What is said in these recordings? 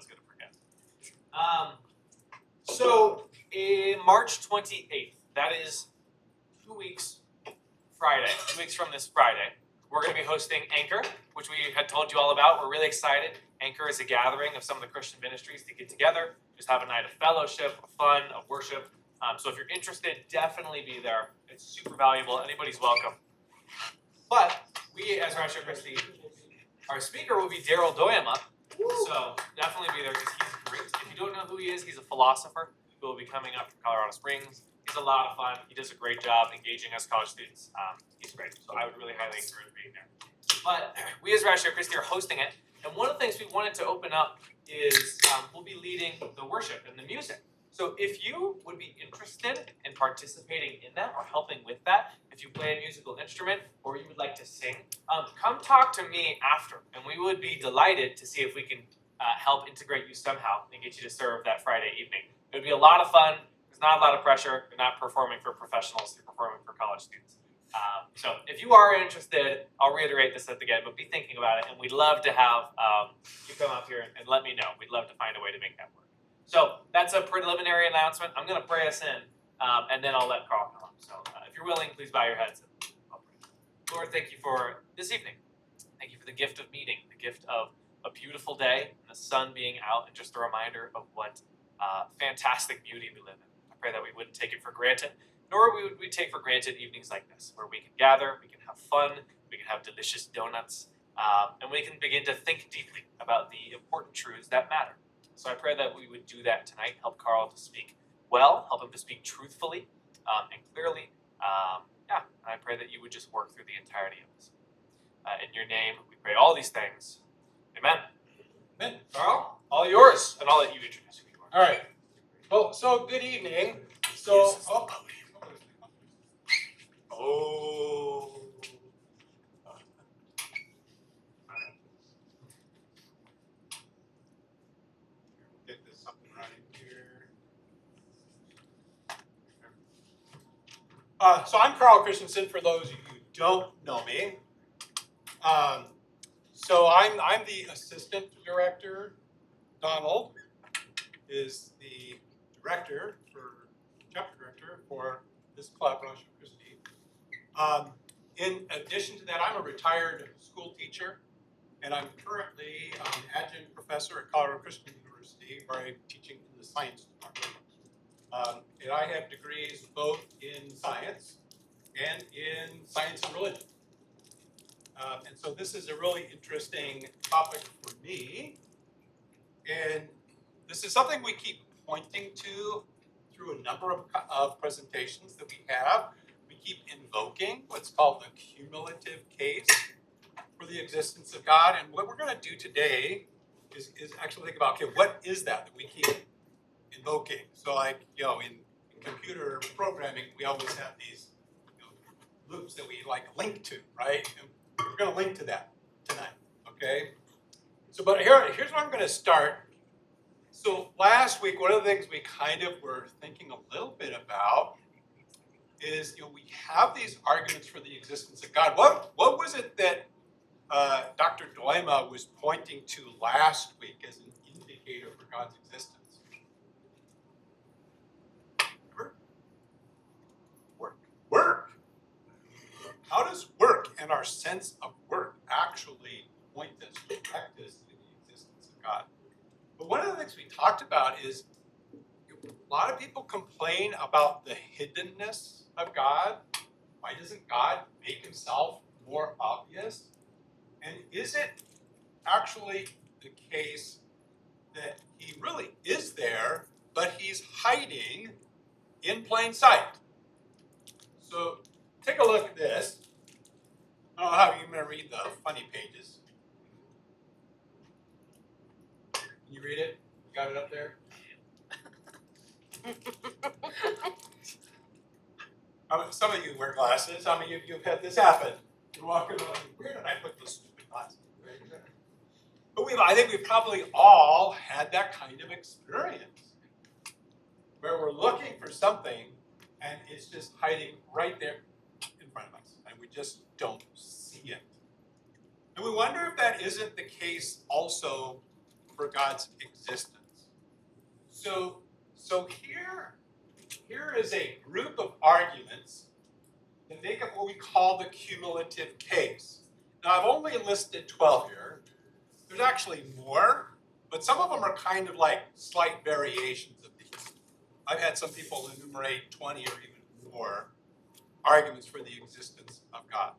always going to forget. So in March 28th, that is 2 weeks Friday, 2 weeks from this Friday, we're going to be hosting Anchor, which we had told you all about. We're really excited. Anchor is a gathering of some of the Christian ministries to get together, just have a night of fellowship, of fun, of worship. So if you're interested, definitely be there. It's super valuable. Anybody's welcome. But we, as Rashi Christi, our speaker will be Daryl Doyama. So definitely be there because he's great. If you don't know who he is, he's a philosopher who will be coming up from Colorado Springs. He's a lot of fun. He does a great job engaging us college students. He's great. So I would really highly encourage being there. But we as Rashi Christi are hosting it. And one of the things we wanted to open up is we'll be leading the worship and the music. So if you would be interested in participating in that or helping with that, if you play a musical instrument or you would like to sing, come talk to me after. And we would be delighted to see if we can help integrate you somehow and get you to serve that Friday evening. It would be a lot of fun. There's not a lot of pressure. You're not performing for professionals. You're performing for college students. So if you are interested, I'll reiterate this at the end, but be thinking about it. And we'd love to have you come up here and let me know. We'd love to find a way to make that work. So that's a preliminary announcement. I'm going to pray us in, and then I'll let Carl come up. So if you're willing, please bow your heads. And I'll pray. Lord, thank you for this evening. Thank you for the gift of meeting, the gift of a beautiful day, and the sun being out, and just a reminder of what fantastic beauty we live in. I pray that we wouldn't take it for granted, nor would we take for granted evenings like this, where we can gather, we can have fun, we can have delicious donuts, and we can begin to think deeply about the important truths that matter. So I pray that we would do that tonight, help Carl to speak well, help him to speak truthfully and clearly. And I pray that you would just work through the entirety of this. In your name, we pray all these things. Amen. Amen. Carl? All yours, and I'll let you introduce who you are. All right. Well, so good evening. So, get this up and running here. So I'm Carl Christianssen, for those of you who don't know me. So I'm the assistant director. Donald is the chapter director for this club, Rashi Christi. In addition to that, I'm a retired school teacher, and I'm currently an adjunct professor at Colorado Christian University, where I'm teaching in the science department. And I have degrees both in science and in science and religion. And so this is a really interesting topic for me. And this is something we keep pointing to through a number of presentations that we have. We keep invoking what's called the cumulative case for the existence of God. And what we're going to do today is actually think about, okay, what is that we keep invoking? So like, in computer programming, we always have these loops that we link to, right? And we're going to link to that tonight, okay? So, but here's where I'm going to start. So last week, one of the things we kind of were thinking a little bit about is, we have these arguments for the existence of God. What was it that Dr. Doima was pointing to last week as an indicator for God's existence? Remember? Work. How does work and our sense of work actually point us, direct us to the existence of God? But one of the things we talked about is a lot of people complain about the hiddenness of God. Why doesn't God make himself more obvious? And is it actually the case that he really is there, but he's hiding in plain sight? So take a look at this. I don't know how you're going to read the funny pages. Can you read it? You got it up there? Some of you wear glasses. Some of you've had this happen. You're walking around, where did I put those stupid glasses? But I think we've probably all had that kind of experience where we're looking for something and it's just hiding right there in front of us and we just don't see it. And we wonder if that isn't the case also for God's existence. So here is a group of arguments that make up what we call the cumulative case. Now, I've only listed 12 here. There's actually more, but some of them are kind of like slight variations of these. I've had some people enumerate 20 or even more arguments for the existence of God.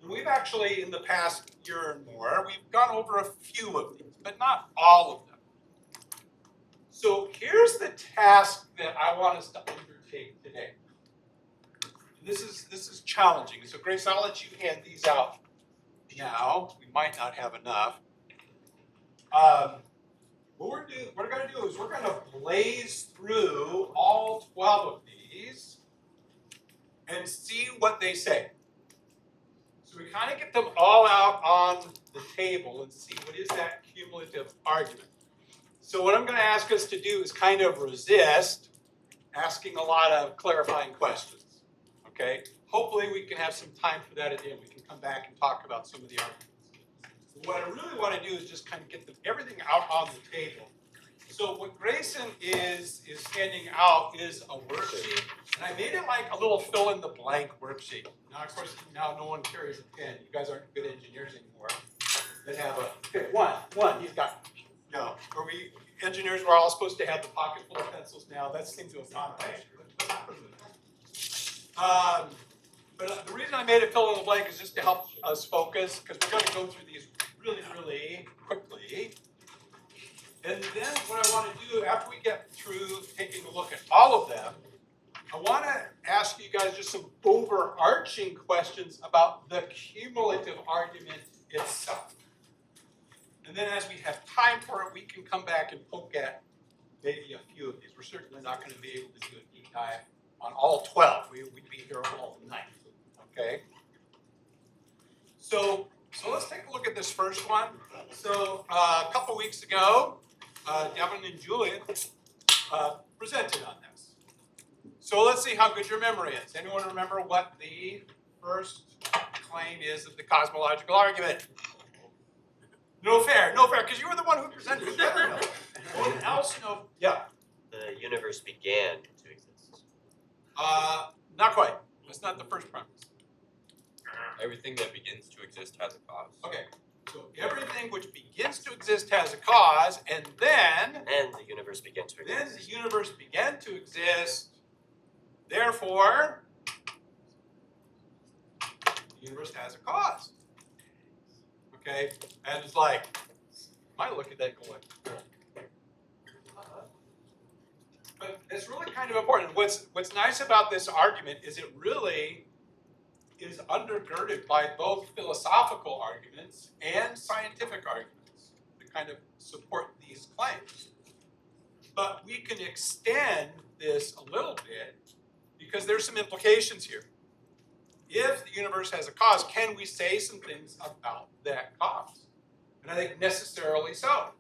And we've actually, in the past year and more, we've gone over a few of these, but not all of them. So here's the task that I want us to undertake today. This is challenging. So Grace, I'll let you hand these out now. We might not have enough. What we're going to do is we're going to blaze through all 12 of these and see what they say. So we kind of get them all out on the table and see what is that cumulative argument. So what I'm going to ask us to do is kind of resist asking a lot of clarifying questions. Okay? Hopefully we can have some time for that at the end. We can come back and talk about some of the arguments. What I really want to do is just kind of get everything out on the table. So what Grayson is handing out is a worksheet, and I made it like a little fill-in-the-blank worksheet. Now, of course, now no one carries a pen. You guys aren't good engineers anymore. That have okay, one. He's got, where we engineers were all supposed to have the pocket full of pencils. Now that seems to have gone away. But the reason I made it fill in the blank is just to help us focus, because we're going to go through these really, really quickly. And then what I want to do after we get through taking a look at all of them, I want to ask you guys just some overarching questions about the cumulative argument itself. And then as we have time for it, we can come back and poke at maybe a few of these. We're certainly not going to be able to do a deep dive on all 12. We'd be here all night. Okay? So let's take a look at this first one. So a couple weeks ago, Devin and Julian presented on this. So let's see how good your memory is. Anyone remember what the first claim is of the cosmological argument? No fair, because you were the one who presented it. Anyone else know? Yeah. The universe began to exist. Not quite. That's not the first premise. Everything that begins to exist has a cause. Okay. So everything which begins to exist has a cause, and then The universe began to exist. Then the universe began to exist. Therefore, the universe has a cause. Okay? And it's like, you might look at that going, but it's really kind of important. What's nice about this argument is it really is undergirded by both philosophical arguments and scientific arguments to kind of support these claims. But we can extend this a little bit because there's some implications here. If the universe has a cause, can we say some things about that cause? And I think necessarily so.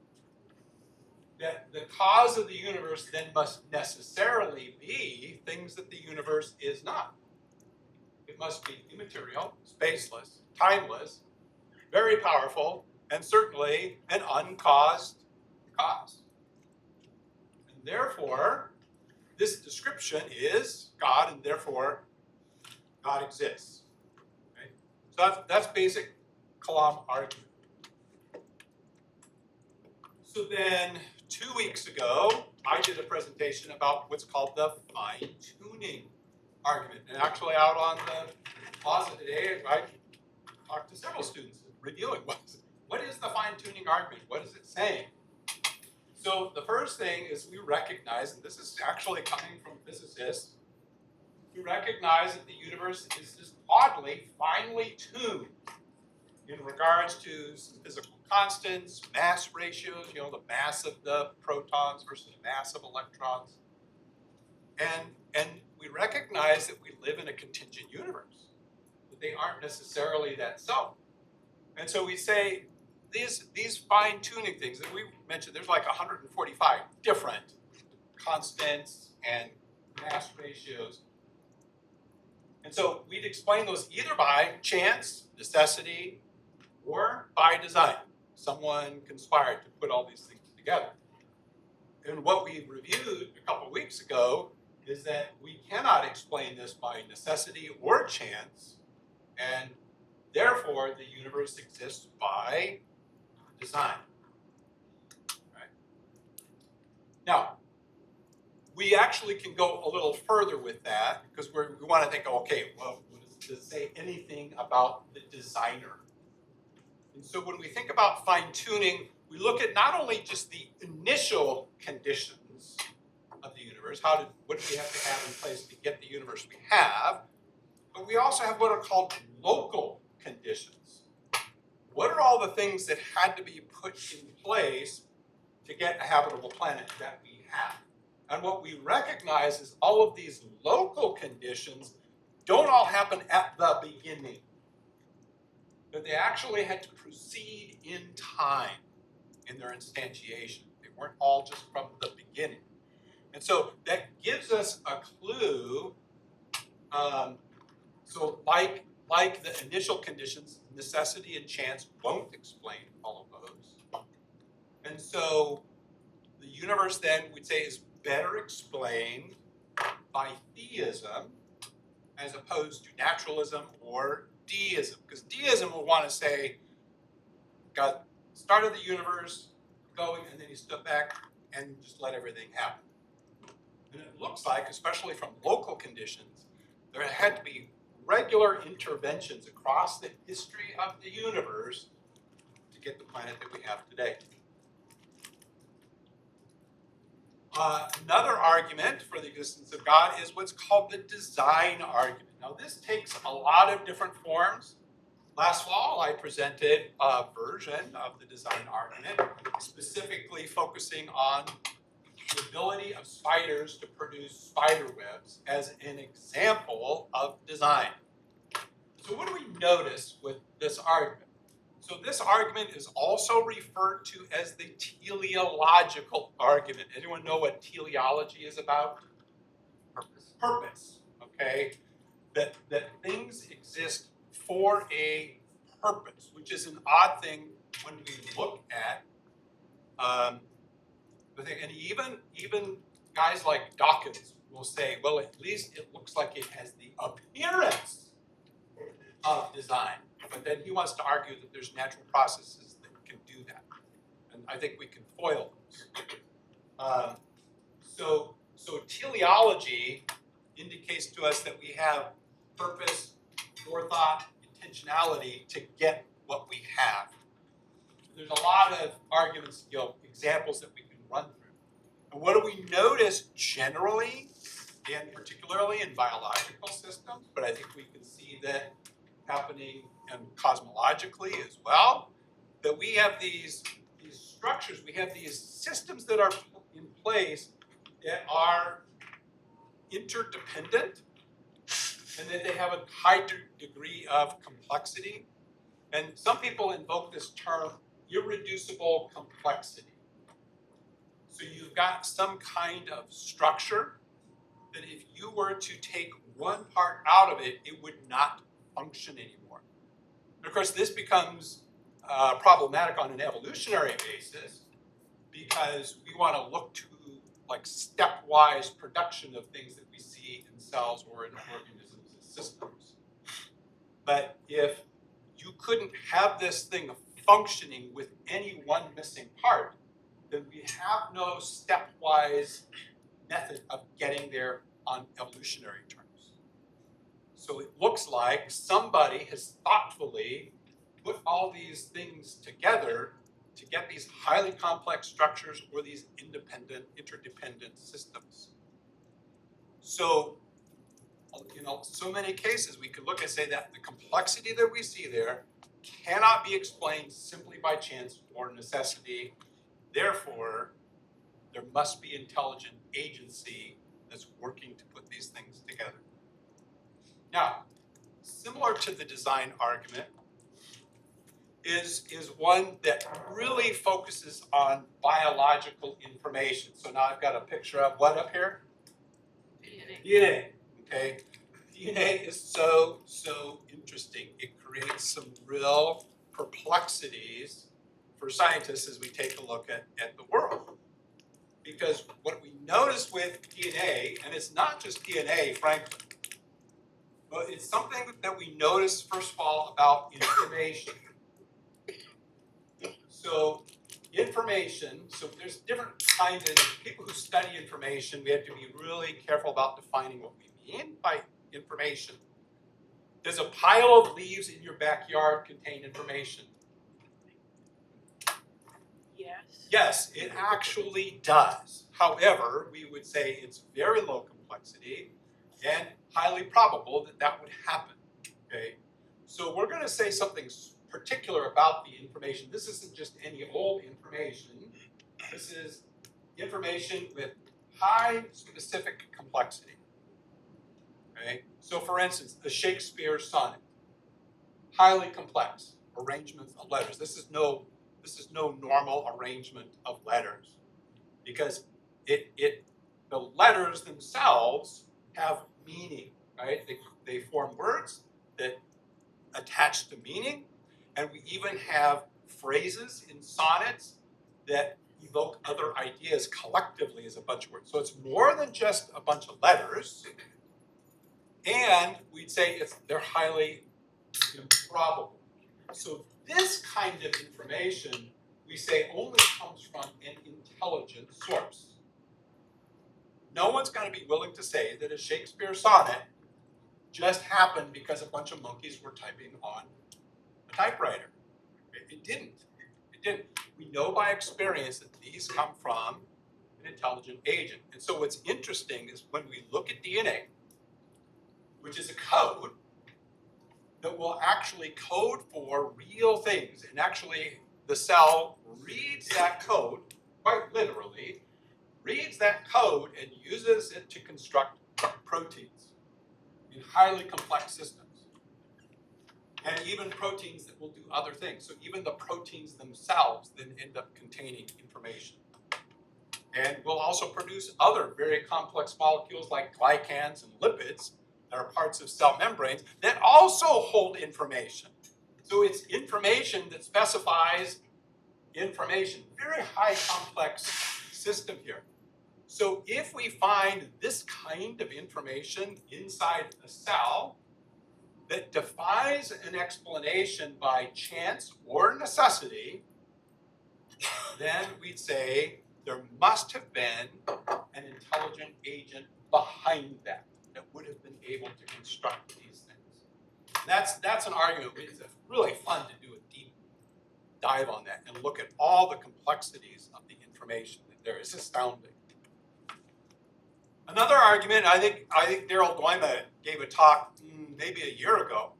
That the cause of the universe then must necessarily be things that the universe is not. It must be immaterial, spaceless, timeless, very powerful, and certainly an uncaused cause. And therefore, this description is God, and therefore God exists. Okay? So that's basic Kalam argument. So then 2 weeks ago, I did a presentation about what's called the fine-tuning argument. And actually out on the plaza today, I talked to several students reviewing what is the fine-tuning argument? What is it saying? So the first thing is we recognize, and this is actually coming from physicists, we recognize that the universe is just oddly finely tuned in regards to some physical constants, mass ratios, the mass of the protons versus mass of electrons. And we recognize that we live in a contingent universe, that they aren't necessarily that so. And so we say these fine-tuning things that we mentioned, there's like 145 different constants and mass ratios. And so we'd explain those either by chance, necessity, or by design. someone conspired to put all these things together. And what we reviewed a couple weeks ago is that we cannot explain this by necessity or chance, and therefore the universe exists by design. Right? Now, we actually can go a little further with that because we want to think, okay, well, does it say anything about the designer? And so when we think about fine-tuning, we look at not only just the initial conditions of the universe, what do we have to have in place to get the universe we have, but we also have what are called local conditions. What are all the things that had to be put in place to get a habitable planet that we have? And what we recognize is all of these local conditions don't all happen at the beginning, but they actually had to proceed in time in their instantiation. They weren't all just from the beginning. And so that gives us a clue. So like the initial conditions, necessity and chance won't explain all of those. And so the universe then, we'd say, is better explained by theism as opposed to naturalism or deism. Because deism will want to say, God started the universe going, and then he stood back and just let everything happen. And it looks like, especially from local conditions, there had to be regular interventions across the history of the universe to get the planet that we have today. Another argument for the existence of God is what's called the design argument. Now, this takes a lot of different forms. Last fall, I presented a version of the design argument, specifically focusing on the ability of spiders to produce spider webs as an example of design. So what do we notice with this argument? So this argument is also referred to as the teleological argument. Anyone know what teleology is about? Purpose, okay? That things exist for a purpose, which is an odd thing when we look at the thing. And even guys like Dawkins will say, well, at least it looks like it has the appearance of design. But then he wants to argue that there's natural processes that can do that. And I think we can foil those. So teleology indicates to us that we have purpose, forethought, intentionality to get what we have. There's a lot of arguments, examples that we can run through. And what do we notice generally, and particularly in biological systems, but I think we can see that happening and cosmologically as well, that we have these structures, we have these systems that are in place that are interdependent, and that they have a high degree of complexity. And some people invoke this term irreducible complexity. So you've got some kind of structure that if you were to take one part out of it, it would not function anymore. And of course, this becomes problematic on an evolutionary basis because we want to look to like stepwise production of things that we see in cells or in organisms and systems. But if you couldn't have this thing functioning with any one missing part, then we have no stepwise method of getting there on evolutionary terms. So it looks like somebody has thoughtfully put all these things together to get these highly complex structures or these independent, interdependent systems. So, so many cases we could look and say that the complexity that we see there cannot be explained simply by chance or necessity. Therefore, there must be intelligent agency that's working to put these things together. Now, similar to the design argument is one that really focuses on biological information. So now I've got a picture of what up here? DNA, okay? DNA is so interesting. It creates some real perplexities for for scientists as we take a look at the world. Because what we notice with DNA, and it's not just DNA, frankly, but it's something that we notice, first of all, about information. So information, so there's different kinds of people who study information. We have to be really careful about defining what we mean by information. Does a pile of leaves in your backyard contain information? Yes. Yes, it actually does. However, we would say it's very low complexity and highly probable that that would happen. Okay, so we're going to say something particular about the information. This isn't just any old information. This is information with high specific complexity. Okay, so for instance, the Shakespeare sonnet, highly complex arrangements of letters. This is no normal arrangement of letters, because the letters themselves have meaning, right? They form words that attach to meaning, and we even have phrases in sonnets that evoke other ideas collectively as a bunch of words. So it's more than just a bunch of letters, and we'd say they're highly improbable. So this kind of information, we say, only comes from an intelligent source. No one's going to be willing to say that a Shakespeare sonnet just happened because a bunch of monkeys were typing on a typewriter. It didn't. It didn't. We know by experience that these come from an intelligent agent. And so what's interesting is when we look at DNA, which is a code that will actually code for real things, and actually the cell reads that code, quite literally, reads that code and uses it to construct proteins in highly complex systems. And even proteins that will do other things. So even the proteins themselves then end up containing information. And will also produce other very complex molecules like glycans and lipids that are parts of cell membranes that also hold information. So it's information that specifies information. Very high complex system here. So if we find this kind of information inside a cell that defies an explanation by chance or necessity, then we'd say there must have been an intelligent agent behind that would have been able to construct these things. That's an argument. It's really fun to do a deep dive on that and look at all the complexities of the information that there is. Astounding. Another argument, I think Daryl Doima gave a talk maybe a year ago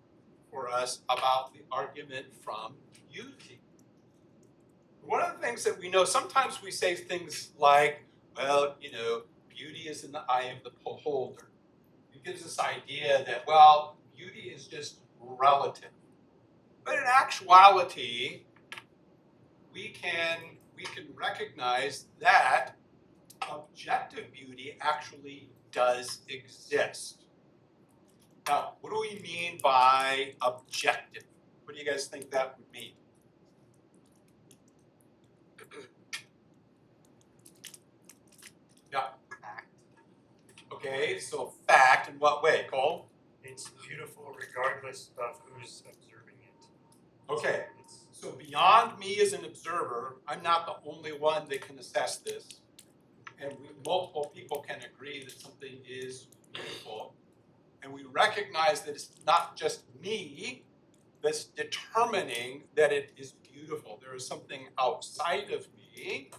for us about the argument from beauty. One of the things that we know, sometimes we say things like, well, beauty is in the eye of the beholder. It gives this idea that, well, beauty is just relative. But in actuality, we can recognize that objective beauty actually does exist. Now, what do we mean by objective? What do you guys think that would mean? Yeah. Fact. Okay, so fact in what way, Cole? It's beautiful regardless of who's observing it. Okay, It's so beyond me as an observer, I'm not the only one that can assess this. And multiple people can agree that something is beautiful. And we recognize that it's not just me that's determining that it is beautiful. There is something outside of me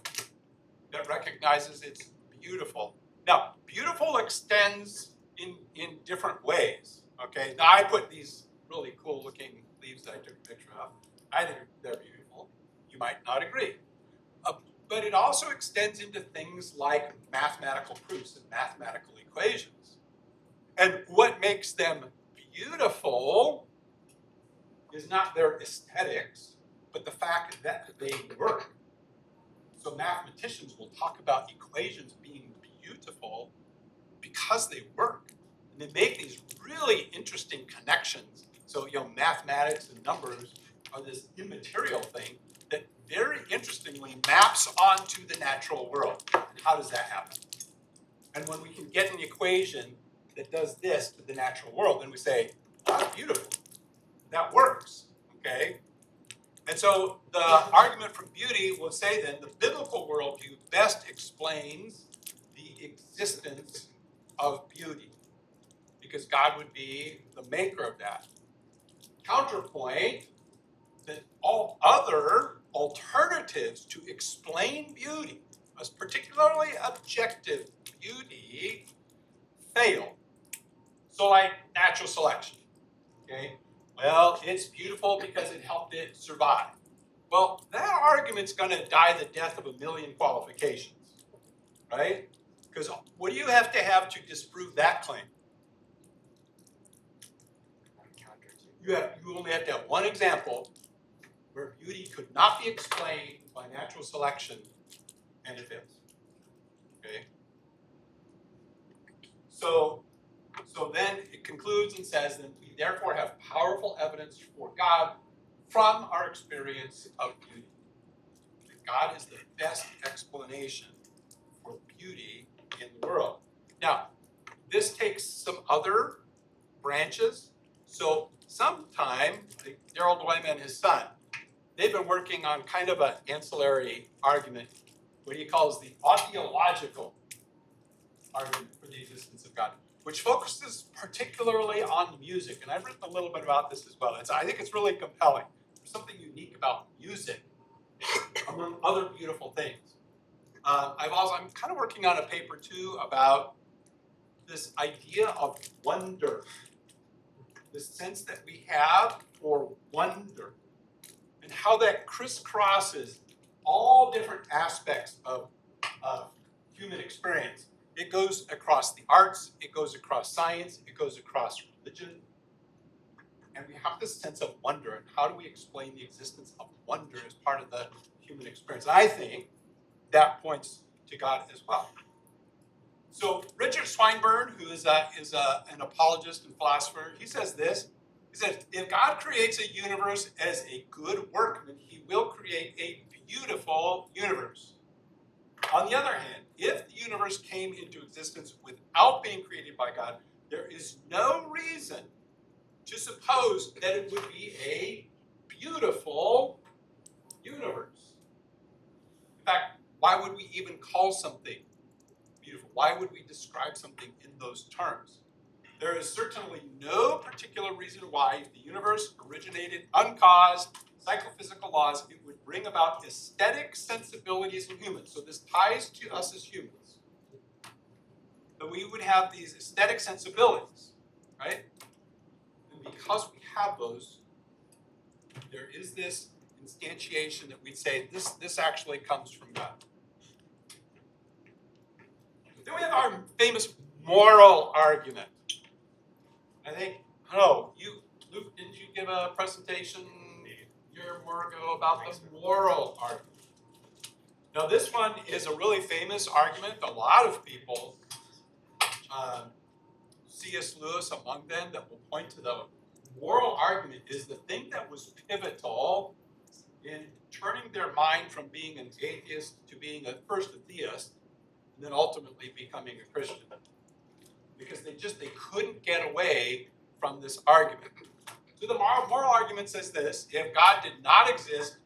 that recognizes it's beautiful. Now, beautiful extends in different ways. Okay, now I put these really cool looking leaves that I took a picture of. I think they're beautiful. You might not agree. But it also extends into things like mathematical proofs and mathematical equations. And what makes them beautiful is not their aesthetics, but the fact that they work. So mathematicians will talk about equations being beautiful because they work. And they make these really interesting connections. So, mathematics and numbers are this immaterial thing that very interestingly maps onto the natural world. And how does that happen? And when we can get an equation that does this to the natural world, then we say, oh, that's beautiful. That works, okay? And so the argument for beauty will say then the biblical worldview best explains the existence of beauty because God would be the maker of that. Counterpoint that all other alternatives to explain beauty, as particularly objective beauty, fail. So like natural selection, okay? Well, it's beautiful because it helped it survive. Well, that argument's going to die the death of a million qualifications, right? Because what do you have to disprove that claim? You only have to have one example where beauty could not be explained by natural selection, and it fails. Okay. So then it concludes and says that we therefore have powerful evidence for God from our experience of beauty. That God is the best explanation for beauty in the world. Now, this takes some other branches. So sometime, Daryl Dwyman and his son, they've been working on kind of an ancillary argument, what he calls the ideological argument for the existence of God, which focuses particularly on music. And I've written a little bit about this as well. I think it's really compelling. There's something unique about music, among other beautiful things. I'm kind of working on a paper too about this idea of wonder, the sense that we have for wonder, and how that crisscrosses all different aspects of human experience. It goes across the arts, it goes across science, it goes across religion. And we have this sense of wonder, and how do we explain the existence of wonder as part of the human experience? And I think that points to God as well. So Richard Swinburne, who is an apologist and philosopher, he says this. He says, if God creates a universe as a good workman, he will create a beautiful universe. On the other hand, if the universe came into existence without being created by God, there is no reason to suppose that it would be a beautiful universe. In fact, why would we even call something beautiful? Why would we describe something in those terms? There is certainly no particular reason why, if the universe originated uncaused, psychophysical laws, it would bring about aesthetic sensibilities in humans. So this ties to us as humans. That we would have these aesthetic sensibilities, right? And because we have those, there is this instantiation that we'd say this actually comes from God. Then we have our famous moral argument. I think, Luke, didn't you give a presentation a year or more ago about the moral argument? Now, this one is a really famous argument. A lot of people, C.S. Lewis among them, that will point to the moral argument is the thing that was pivotal in turning their mind from being an atheist to being first a theist, and then ultimately becoming a Christian. Because they couldn't get away from this argument. So the moral argument says this: if God did not exist,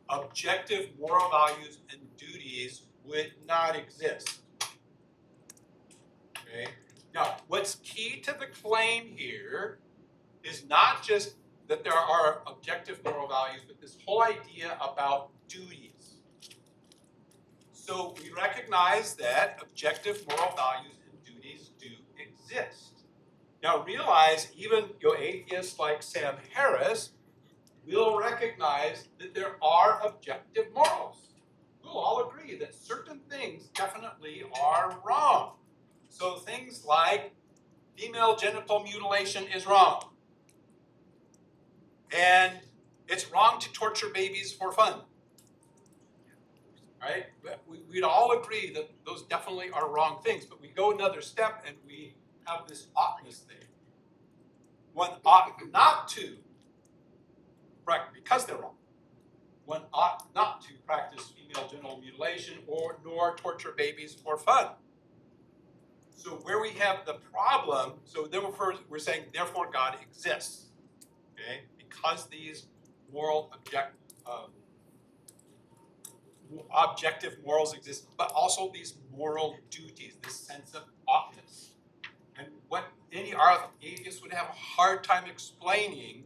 objective moral values and duties would not exist. Okay? Now, what's key to the claim here is not just that there are objective moral values, but this whole idea about duties. So we recognize that objective moral values and duties do exist. Now realize even atheists like Sam Harris will recognize that there are objective morals. We'll all agree that certain things definitely are wrong. So things like female genital mutilation is wrong. And it's wrong to torture babies for fun. Right? We'd all agree that those definitely are wrong things, but we go another step and we have this oughtness thing. One ought not to, right, because they're wrong. one ought not to practice female genital mutilation nor torture babies for fun. So where we have the problem, so then we're saying therefore God exists, okay? Because these moral objective morals exist, but also these moral duties, this sense of oughtness. And what any atheist would have a hard time explaining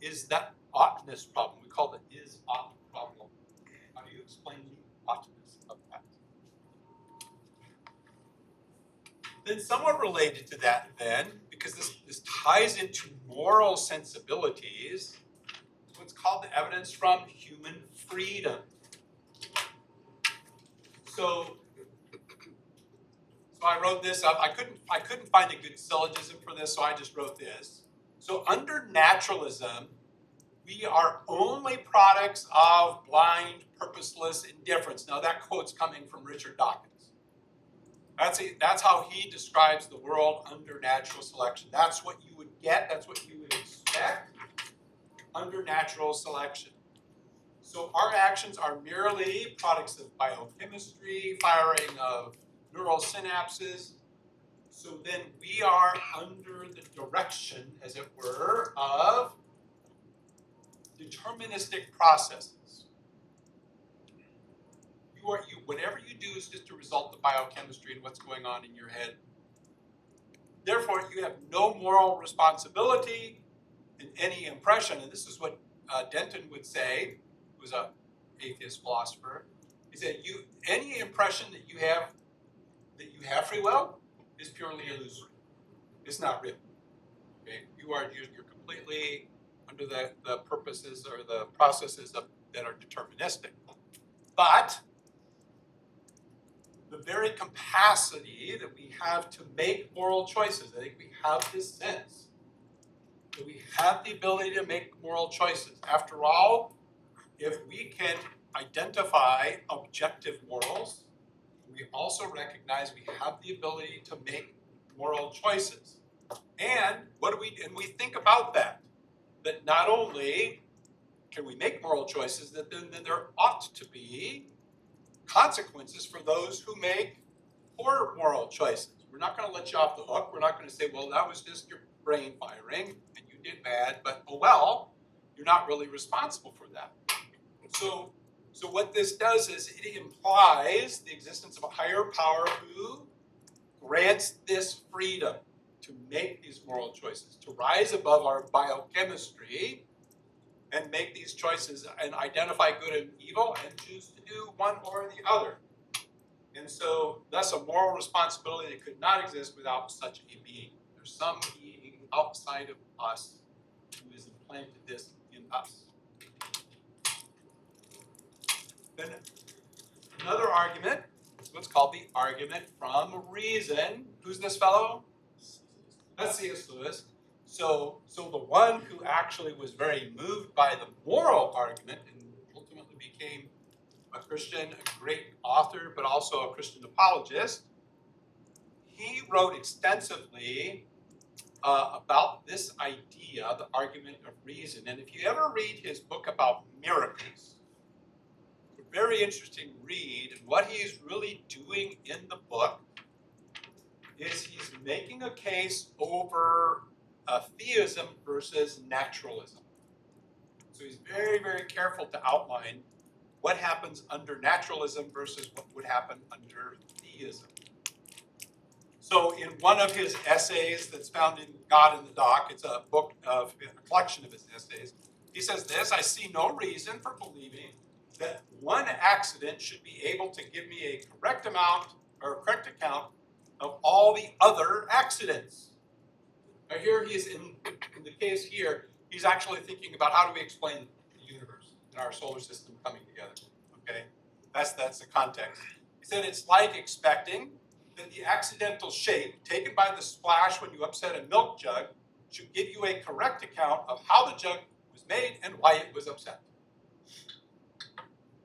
is that oughtness problem. We call it is-ought problem. How do you explain the oughtness of that? Then somewhat related to that then, because this ties into moral sensibilities, is what's called the evidence from human freedom. So I wrote this up. I couldn't find a good syllogism for this, so I just wrote this. So under naturalism, we are only products of blind, purposeless indifference. Now that quote's coming from Richard Dawkins. That's how he describes the world under natural selection. That's what you would get, that's what you would expect under natural selection. So our actions are merely products of biochemistry, firing of neural synapses. So then we are under the direction, as it were, of deterministic processes. Whatever you do is just a result of biochemistry and what's going on in your head. Therefore, you have no moral responsibility in any impression. And this is what Denton would say, who was an atheist philosopher. He said, any impression that you have free will is purely illusory. It's not real. Okay? You're completely under the purposes or the processes that are deterministic. But the very capacity that we have to make moral choices, I think we have this sense that we have the ability to make moral choices. After all, if we can identify objective morals, we also recognize we have the ability to make moral choices. And we think about that not only can we make moral choices, that then there ought to be consequences for those who make poor moral choices. We're not going to let you off the hook. We're not going to say, well, that was just your brain firing and you did bad, but oh well, you're not really responsible for that. So what this does is it implies the existence of a higher power who grants this freedom to make these moral choices, to rise above our biochemistry and make these choices and identify good and evil and choose to do one or the other. And so thus a moral responsibility that could not exist without such a being. There's some being outside of us who has implanted this in us. Then another argument is what's called the argument from reason. Who's this fellow? That's C.S. Lewis. So the one who actually was very moved by the moral argument and ultimately became a Christian, a great author, but also a Christian apologist, he wrote extensively about this idea, the argument of reason. And if you ever read his book about miracles, it's a very interesting read. And what he's really doing in the book is he's making a case over theism versus naturalism. So he's very, very careful to outline what happens under naturalism versus what would happen under theism. So in one of his essays that's found in God in the Dock, it's a book of a collection of his essays, he says this: I see no reason for believing that one accident should be able to give me a correct amount or a correct account of all the other accidents. Now here he is in the case here, he's actually thinking about how do we explain the universe and our solar system coming together. Okay, that's the context. He said it's like expecting that the accidental shape taken by the splash when you upset a milk jug should give you a correct account of how the jug was made and why it was upset.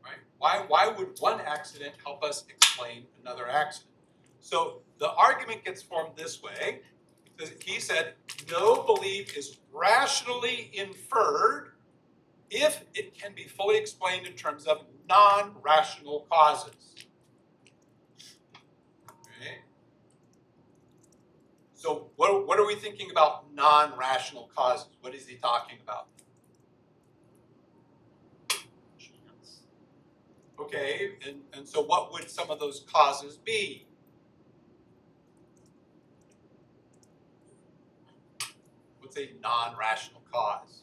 Right? Why would one accident help us explain another accident? So the argument gets formed this way. He said, no belief is rationally inferred if it can be fully explained in terms of non-rational causes. Okay. So what are we thinking about non-rational causes? What is he talking about? Chance. Okay, and so what would some of those causes be? What's a non-rational cause?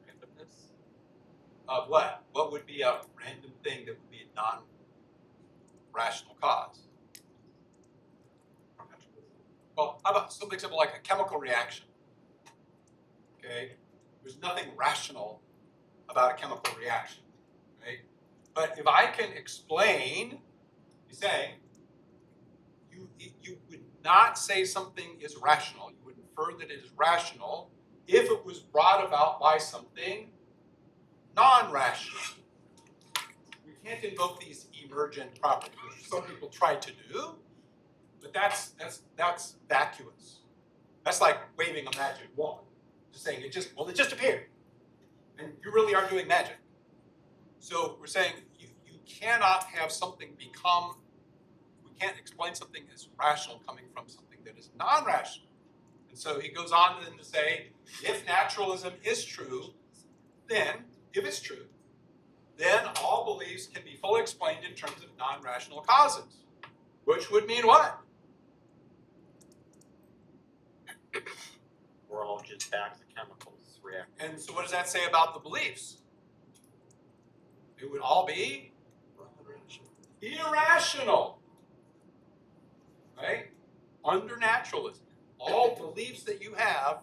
Randomness? Of what? What would be a random thing that would be a non-rational cause? Well, how about something simple like a chemical reaction? Okay, there's nothing rational about a chemical reaction, right? But if I can explain, you say, you would not say something is rational. You would infer that it is rational if it was brought about by something non-rational. We can't invoke these emergent properties, which some people try to do, but that's vacuous. That's like waving a magic wand, just saying it just appeared, and you really are doing magic. So we're saying you cannot have something become. We can't explain something as rational coming from something that is non-rational. And so he goes on then to say, if naturalism is true, then if it's true, then all beliefs can be fully explained in terms of non-rational causes, which would mean what? We're all just back to chemicals reacting. And so what does that say about the beliefs? It would all be irrational, right? Under naturalism, all beliefs that you have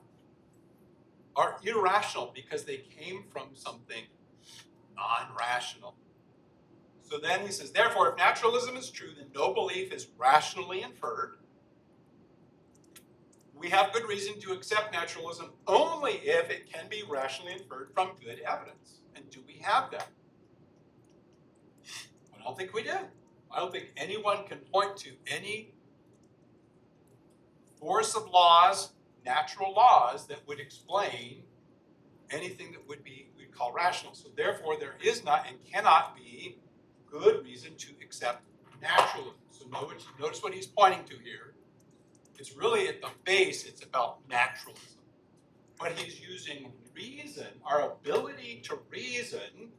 are irrational because they came from something non-rational. So then he says, therefore, if naturalism is true, then no belief is rationally inferred. We have good reason to accept naturalism only if it can be rationally inferred from good evidence. And do we have that? I don't think we do. I don't think anyone can point to any force of laws, natural laws, that would explain anything that would be we'd call rational. So therefore, there is not and cannot be good reason to accept naturalism. So notice what he's pointing to here. It's really at the base, it's about naturalism. But he's using reason, our ability to reason,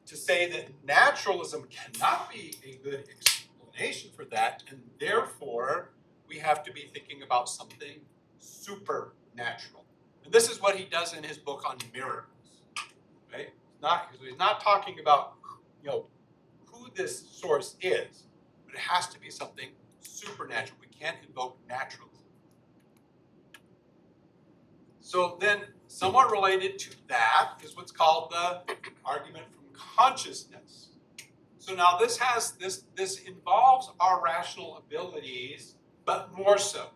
to say that naturalism cannot be a good explanation for that, and therefore we have to be thinking about something supernatural. And this is what he does in his book on miracles. Right? He's not talking about who this source is, but it has to be something supernatural. We can't invoke naturalism. So then, somewhat related to that is what's called the argument from consciousness. So now this involves our rational abilities, but more so.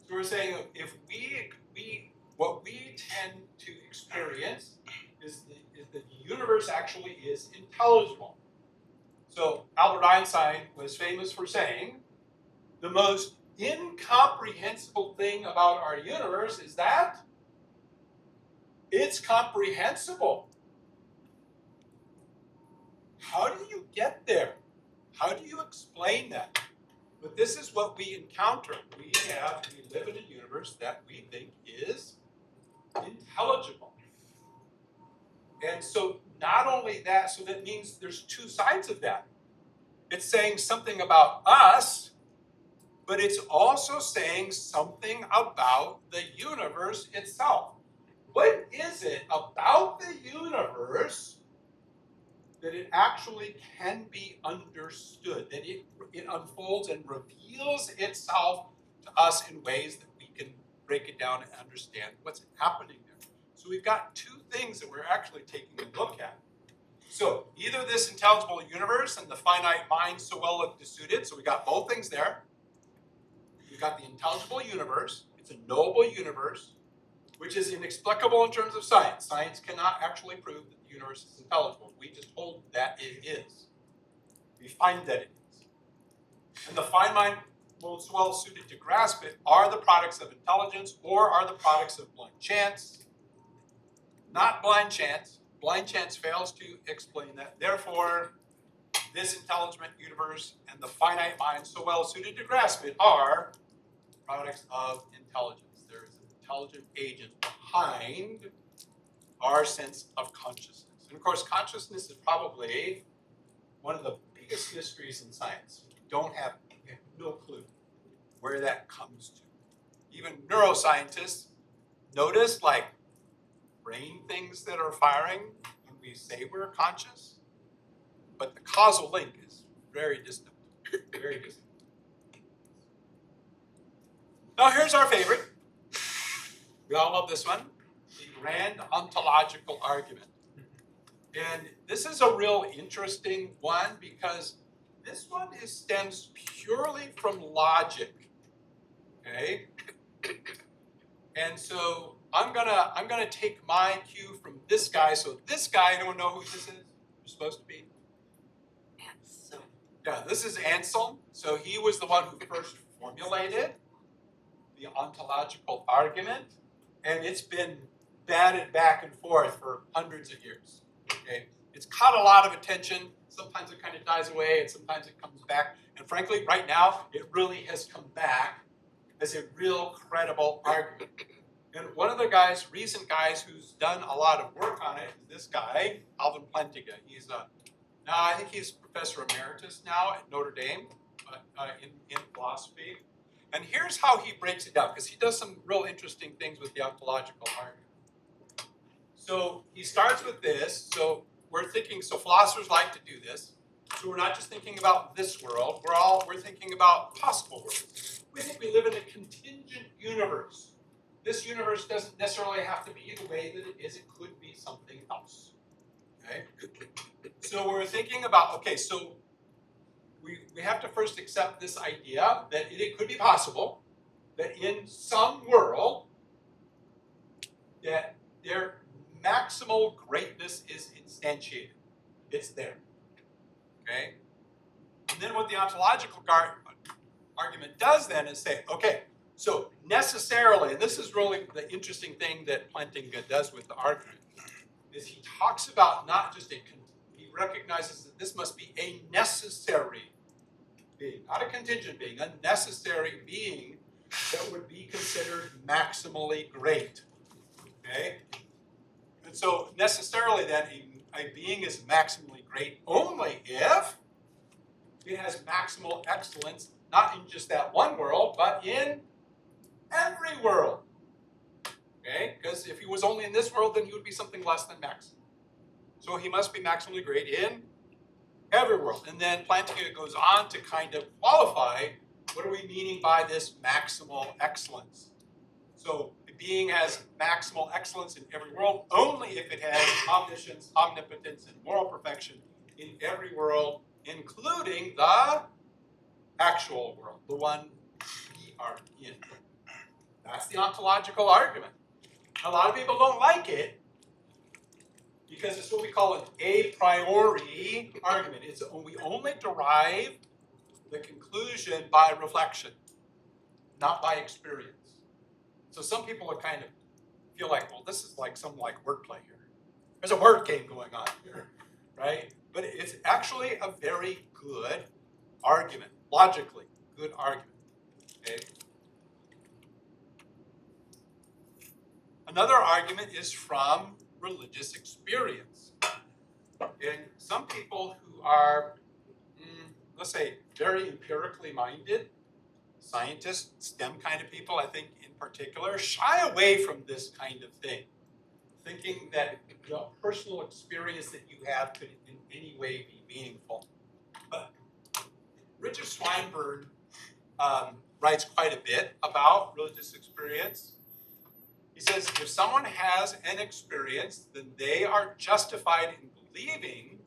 So we're saying if what we tend to experience is that the universe actually is intelligible. So Albert Einstein was famous for saying, the most incomprehensible thing about our universe is that it's comprehensible. How do you get there? How do you explain that? But this is what we encounter. We live in a universe that we think is intelligible. And so not only that, so that means there's two sides of that. It's saying something about us, but it's also saying something about the universe itself. What is it about the universe that it actually can be understood, that it unfolds and reveals itself to us in ways that we can break it down and understand what's happening there? So we've got two things that we're actually taking a look at. So either this intelligible universe and the finite mind so well suited, so we got both things there. We've got the intelligible universe, it's a knowable universe, which is inexplicable in terms of science. Science cannot actually prove that the universe is intelligible. We just hold that it is. We find that it is. And the finite most well suited to grasp it are the products of intelligence or are the products of blind chance. Not blind chance. Blind chance fails to explain that. Therefore, this intelligent universe and the finite mind so well suited to grasp it are products of intelligence. There is an intelligent agent behind our sense of consciousness. And of course, consciousness is probably one of the biggest mysteries in science. We have no clue where that comes to. Even neuroscientists notice like brain things that are firing when we say we're conscious, but the causal link is very distant, very distant. Now here's our favorite. We all love this one, the grand ontological argument. And this is a real interesting one because this one stems purely from logic. Okay? And so I'm gonna take my cue from this guy. So this guy, anyone know who this is? You're supposed to be? Anselm. Yeah, this is Anselm. So he was the one who first formulated the ontological argument, and it's been batted back and forth for hundreds of years. Okay, it's caught a lot of attention. Sometimes it kind of dies away, and sometimes it comes back. And frankly, right now, it really has come back as a real credible argument. And one of the recent guys who's done a lot of work on it is this guy, Alvin Plantinga. He's now I think he's professor emeritus now at Notre Dame in philosophy. And here's how he breaks it down, because he does some real interesting things with the ontological argument. So he starts with this. So we're thinking, so philosophers like to do this. So we're not just thinking about this world, we're thinking about possible worlds. We think we live in a contingent universe. This universe doesn't necessarily have to be the way that it is, it could be something else. Okay? So we're thinking about, okay, so we have to first accept this idea that it could be possible that in some world that their maximal greatness is instantiated. It's there. Okay? And then what the ontological argument does then is say, okay, so necessarily, and this is really the interesting thing that Plantinga does with the argument, is he talks about not just he recognizes that this must be a necessary being, not a contingent being, a necessary being that would be considered maximally great. Okay? And so necessarily then a being is maximally great only if it has maximal excellence, not in just that one world, but in every world. Okay? Because if he was only in this world, then he would be something less than maximum. So he must be maximally great in every world. And then Plantinga goes on to kind of qualify what are we meaning by this maximal excellence. So the being has maximal excellence in every world only if it has omniscience, omnipotence, and moral perfection in every world, including the actual world, the one we are in. That's the ontological argument. A lot of people don't like it because it's what we call an a priori argument. It's we only derive the conclusion by reflection, not by experience. So some people are kind of feel like, well, this is like some wordplay here. There's a word game going on here, right? But it's actually a very good argument, logically good argument. Okay. Another argument is from religious experience. And some people who are, let's say, very empirically minded, scientists, STEM kind of people, I think in particular, shy away from this kind of thing, thinking that the personal experience that you have could in any way be meaningful. But Richard Swinburne writes quite a bit about religious experience. He says, if someone has an experience, then they are justified in believing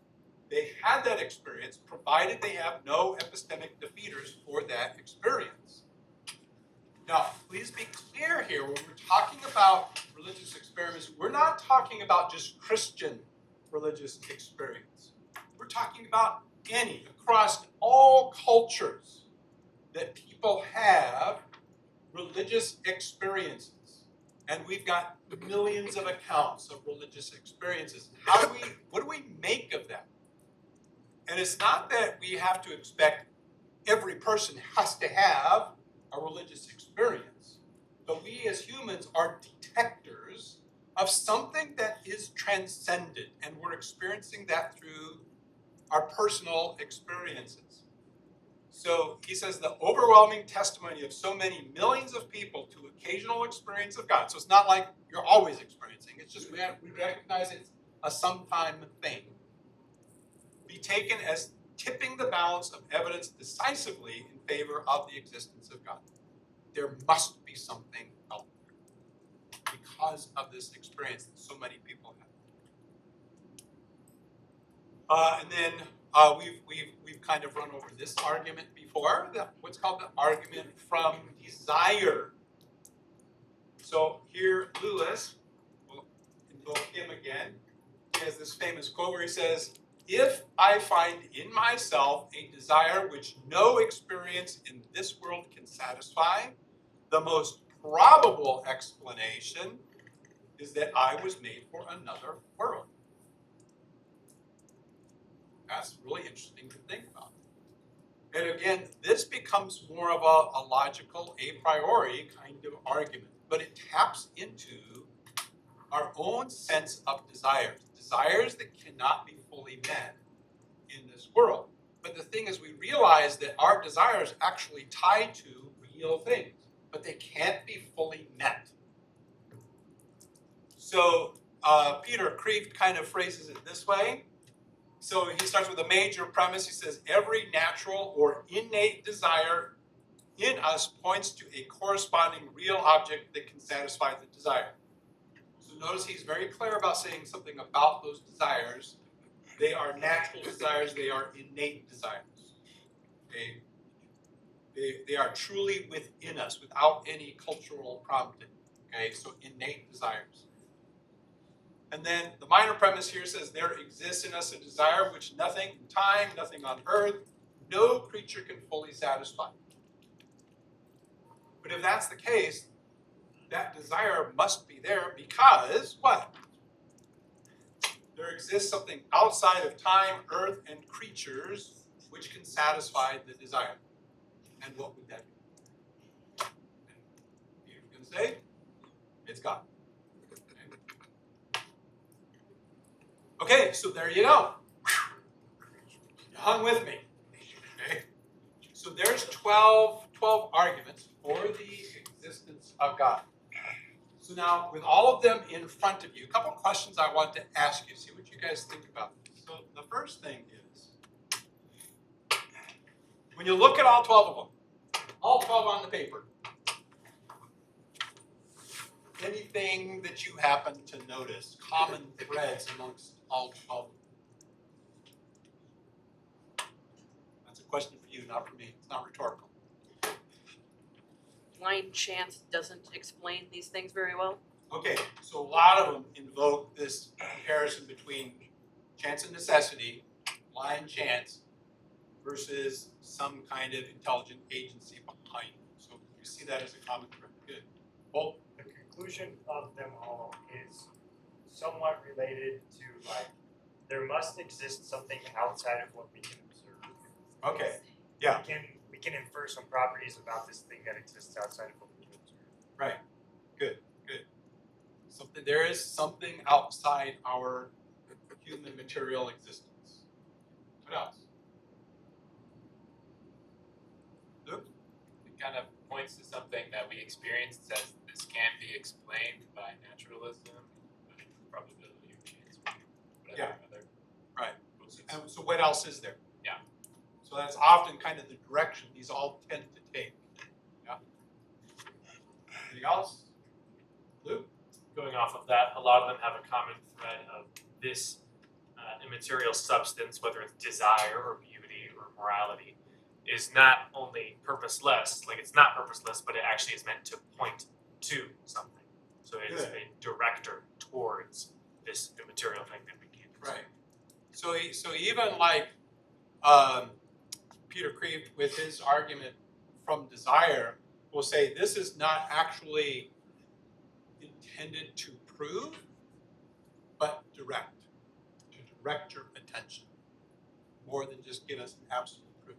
they had that experience, provided they have no epistemic defeaters for that experience. Now, please be clear here, when we're talking about religious experiments, we're not talking about just Christian religious experience. We're talking about any, across all cultures, that people have religious experiences. And we've got millions of accounts of religious experiences. What do we make of that? And it's not that we have to expect every person has to have a religious experience, but we as humans are detectors of something that is transcendent, and we're experiencing that through our personal experiences. So he says the overwhelming testimony of so many millions of people to occasional experience of God. So it's not like you're always experiencing. It's just we recognize it's a sometime thing. Be taken as tipping the balance of evidence decisively in favor of the existence of God. There must be something out there because of this experience that so many people have. And then we've kind of run over this argument before, what's called the argument from desire. So here Lewis, we'll invoke him again. He has this famous quote where he says, "If I find in myself a desire which no experience in this world can satisfy, the most probable explanation is that I was made for another world." That's really interesting to think about. And again, this becomes more of a logical, a priori kind of argument, but it taps into our own sense of desires that cannot be fully met in this world. But the thing is, we realize that our desires actually tie to real things, but they can't be fully met. So Peter Kreeft kind of phrases it this way. So he starts with a major premise. He says, every natural or innate desire in us points to a corresponding real object that can satisfy the desire. So notice he's very clear about saying something about those desires. They are natural desires. They are innate desires. Okay? They are truly within us without any cultural prompting. Okay? So innate desires. And then the minor premise here says there exists in us a desire which nothing in time, nothing on earth, no creature can fully satisfy. But if that's the case, that desire must be there because what? There exists something outside of time, earth, and creatures which can satisfy the desire. And what would that be? You're going to say, it's God. Okay, so there you go. You hung with me. Okay? So there's 12 arguments for the existence of God. So now, with all of them in front of you, a couple questions I want to ask you, see what you guys think about this. So the first thing is, when you look at all 12 of them, all 12 on the paper, anything that you happen to notice, common threads amongst all 12 of them? That's a question for you, not for me. It's not rhetorical. Blind chance doesn't explain these things very well. Okay, so a lot of them invoke this comparison between chance and necessity, blind chance, versus some kind of intelligent agency behind it. So you see that as a common thread. Good. Well, The conclusion of them all is somewhat related to like, there must exist something outside of what we can observe. okay, yeah, We can infer some properties about this thing that exists outside of what we can observe. right. Good, good. There is something outside our human material existence. What else? Luke? It kind of points to something that we experience that says this can be explained by naturalism, by probability or chance, or whatever other. Right. process. And so what else is there? Yeah. So that's often kind of the direction these all tend to take. Yeah. Anything else? Luke? Going off of that, a lot of them have a common thread of this immaterial substance, whether it's desire or beauty or morality, is not only purposeless, like it's not purposeless, but it actually is meant to point to something. So it's Good. a director towards this immaterial thing that we can't perceive. Right. So even like Peter Kreeft with his argument from desire will say this is not actually intended to prove, but to direct your attention, more than just give us an absolute proof.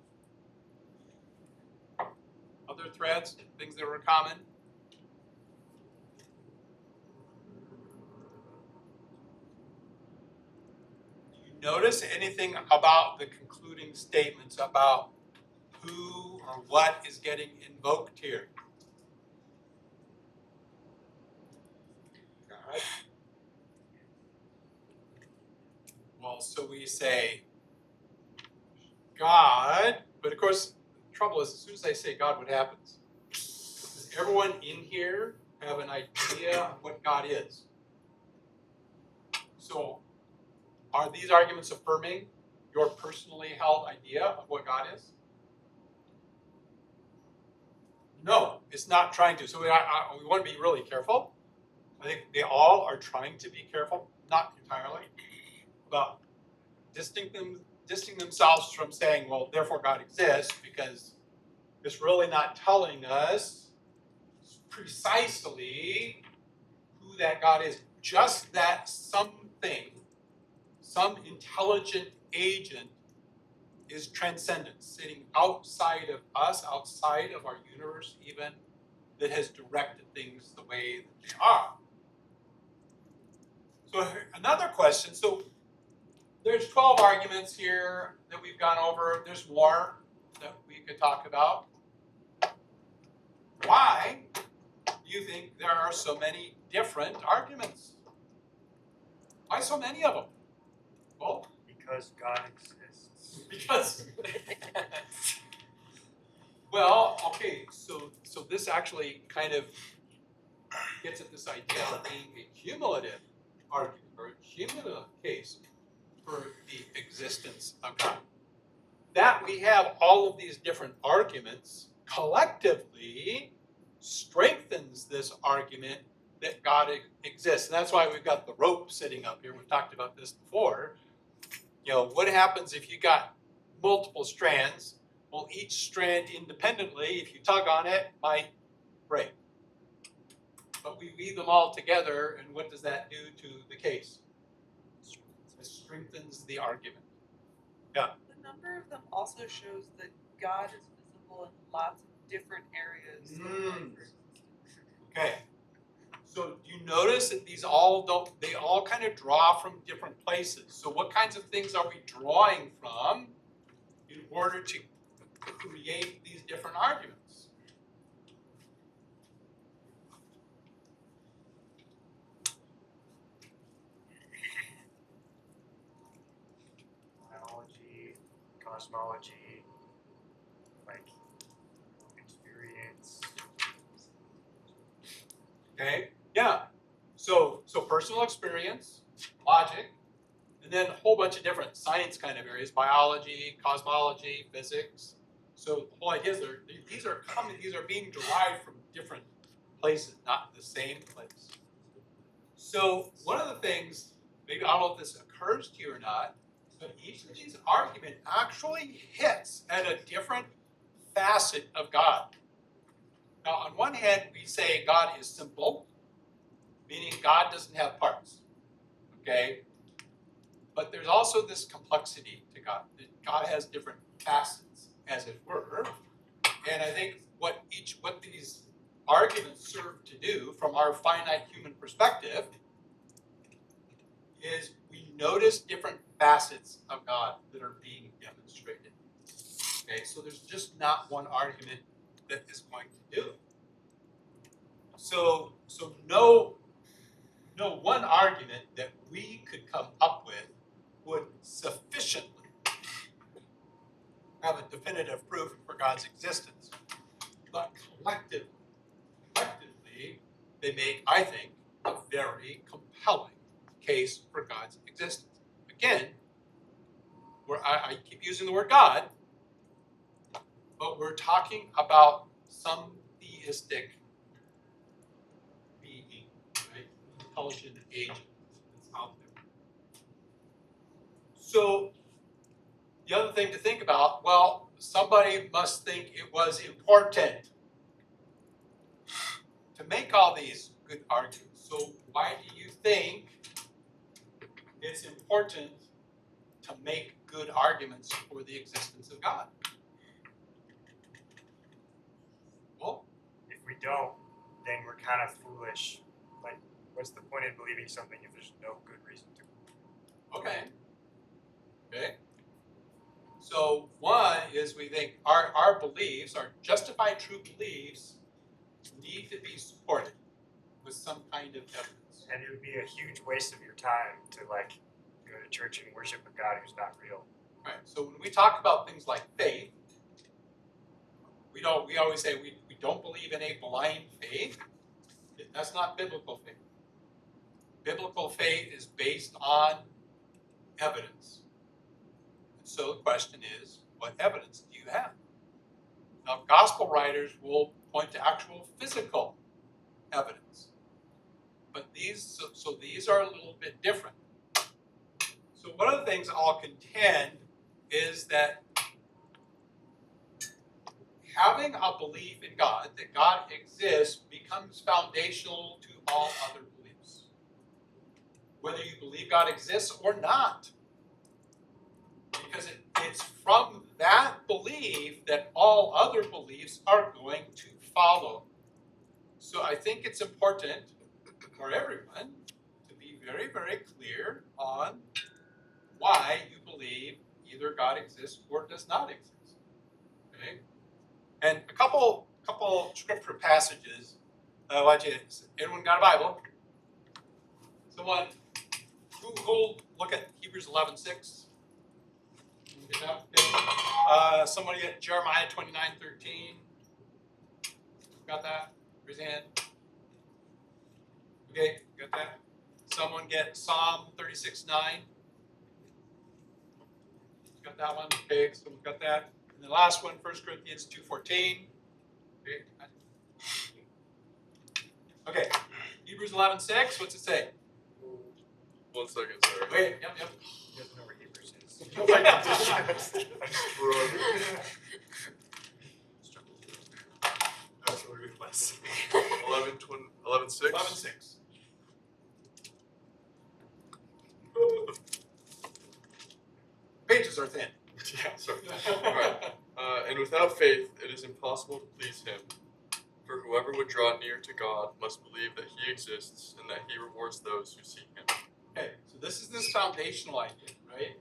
Other threads, things that were common? Do you notice anything about the concluding statements about who or what is getting invoked here? God. Well, so we say God, but of course, the trouble is, as soon as I say God, what happens? Does everyone in here have an idea of what God is? So, are these arguments affirming your personally held idea of what God is? No, it's not trying to. So we want to be really careful. I think they all are trying to be careful, not entirely, about distancing themselves from saying, well, therefore God exists, because it's really not telling us precisely who that God is. Just that something, some intelligent agent is transcendent, sitting outside of us, outside of our universe even, that has directed things the way that they are. So another question, so there's 12 arguments here that we've gone over. There's more that we could talk about. Why do you think there are so many different arguments? Why so many of them? Well, Because God exists. because well, okay, so this actually kind of gets at this idea of being a cumulative argument or a cumulative case for the existence of God. That we have all of these different arguments collectively strengthens this argument that God exists. And that's why we've got the rope sitting up here. We've talked about this before. You know, what happens if you got multiple strands? Well, each strand independently, if you tug on it, might break. But we weave them all together, and what does that do to the case? It strengthens the argument. Yeah. The number of them also shows that God is visible in lots of different areas. Okay. So do you notice that these all kind of draw from different places? So what kinds of things are we drawing from in order to create these different arguments? Biology, cosmology, like experience. Okay. Yeah. So personal experience, logic, and then a whole bunch of different science kind of areas: biology, cosmology, physics. So the whole idea is these are being derived from different places, not the same place. So one of the things, maybe I don't know if this occurs to you or not, but each of these arguments actually hits at a different facet of God. Now, on one hand, we say God is simple, meaning God doesn't have parts. Okay? But there's also this complexity to God. That God has different facets, as it were. And I think what these arguments serve to do from our finite human perspective is we notice different facets of God that are being demonstrated. Okay, so there's just not one argument that is going to do it. So no one argument that we could come up with would sufficiently have a definitive proof for God's existence. But collectively, they make, I think, a very compelling case for God's existence. Again, I keep using the word God, but we're talking about some theistic being, right? Intelligent agent that's out there. So the other thing to think about, well, somebody must think it was important to make all these good arguments. So why do you think it's important to make good arguments for the existence of God? Well, If we don't, then we're kind of foolish. Like, what's the point in believing something if there's no good reason to? okay. Okay. So one is we think our beliefs, our justified true beliefs, need to be supported with some kind of evidence. And it would be a huge waste of your time to like go to church and worship a God who's not real. Right. So when we talk about things like faith, we always say we don't believe in a blind faith. That's not biblical faith. Biblical faith is based on evidence. And so the question is, what evidence do you have? Now, gospel writers will point to actual physical evidence. But these are a little bit different. So one of the things I'll contend is that having a belief in God, that God exists, becomes foundational to all other beliefs. Whether you believe God exists or not. Because it's from that belief that all other beliefs are going to follow. So I think it's important for everyone to be very, very clear on why you believe either God exists or does not exist. Okay? And a couple scripture passages. Anyone got a Bible? Someone who look at Hebrews 11:6. Somebody get Jeremiah 29:13. Got that? Raise your hand. Okay, got that? Someone get Psalm 36:9. Got that one? Okay, someone got that. And the last one, 1 Corinthians 2:14. Okay. Okay. Hebrews 11:6. What's it say? 1 second, sorry. Wait. Yep. He doesn't know where Hebrews is. That's what we request. 11:6. 11:6. Pages are thin. Yeah, sorry. Alright. And without faith, it is impossible to please him. For whoever would draw near to God must believe that he exists and that he rewards those who seek him. Okay, so this is this foundational idea, right?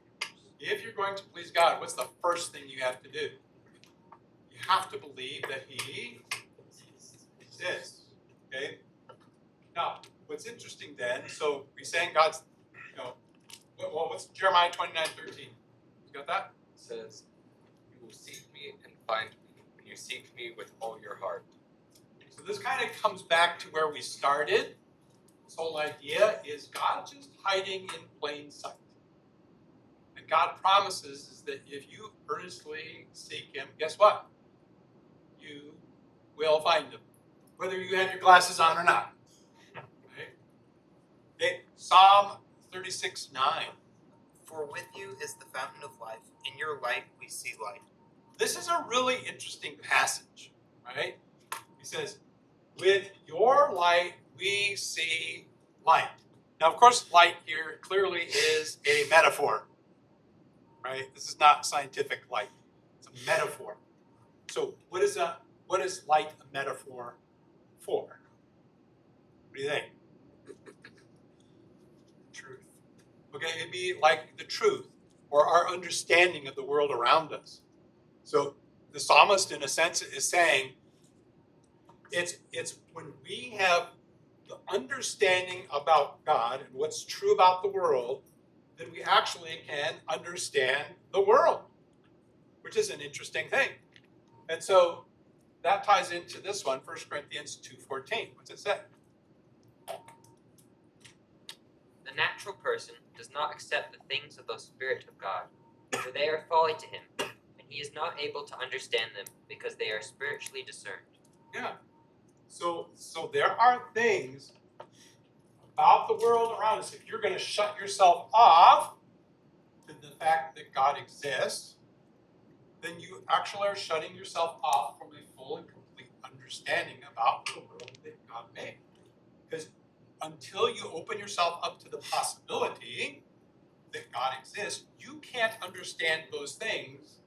If you're going to please God, what's the first thing you have to do? You have to believe that he exists. Okay? Now, what's interesting then, so we're saying God's, what's Jeremiah 29:13? You got that? It says, "You will seek me and find me when you seek me with all your heart." So this kind of comes back to where we started. This whole idea is God just hiding in plain sight. And God promises is that if you earnestly seek him, guess what? You will find him. Whether you have your glasses on or not. Okay? Psalm 36:9. For with you is the fountain of life. In your light we see light. This is a really interesting passage, right? He says, with your light we see light. Now, of course, light here clearly is a metaphor, right? This is not scientific light. It's a metaphor. So what is light a metaphor for? What do you think? Truth. Okay, it'd be like the truth or our understanding of the world around us. So the psalmist, in a sense, is saying it's when we have the understanding about God and what's true about the world, then we actually can understand the world, which is an interesting thing. And so that ties into this one, 1 Corinthians 2:14. What's it say? The natural person does not accept the things of the Spirit of God, for they are folly to him, and he is not able to understand them because they are spiritually discerned. Yeah. So there are things about the world around us. If you're going to shut yourself off to the fact that God exists, then you actually are shutting yourself off from a full and complete understanding about the world that God made. Because until you open yourself up to the possibility that God exists, you can't understand those things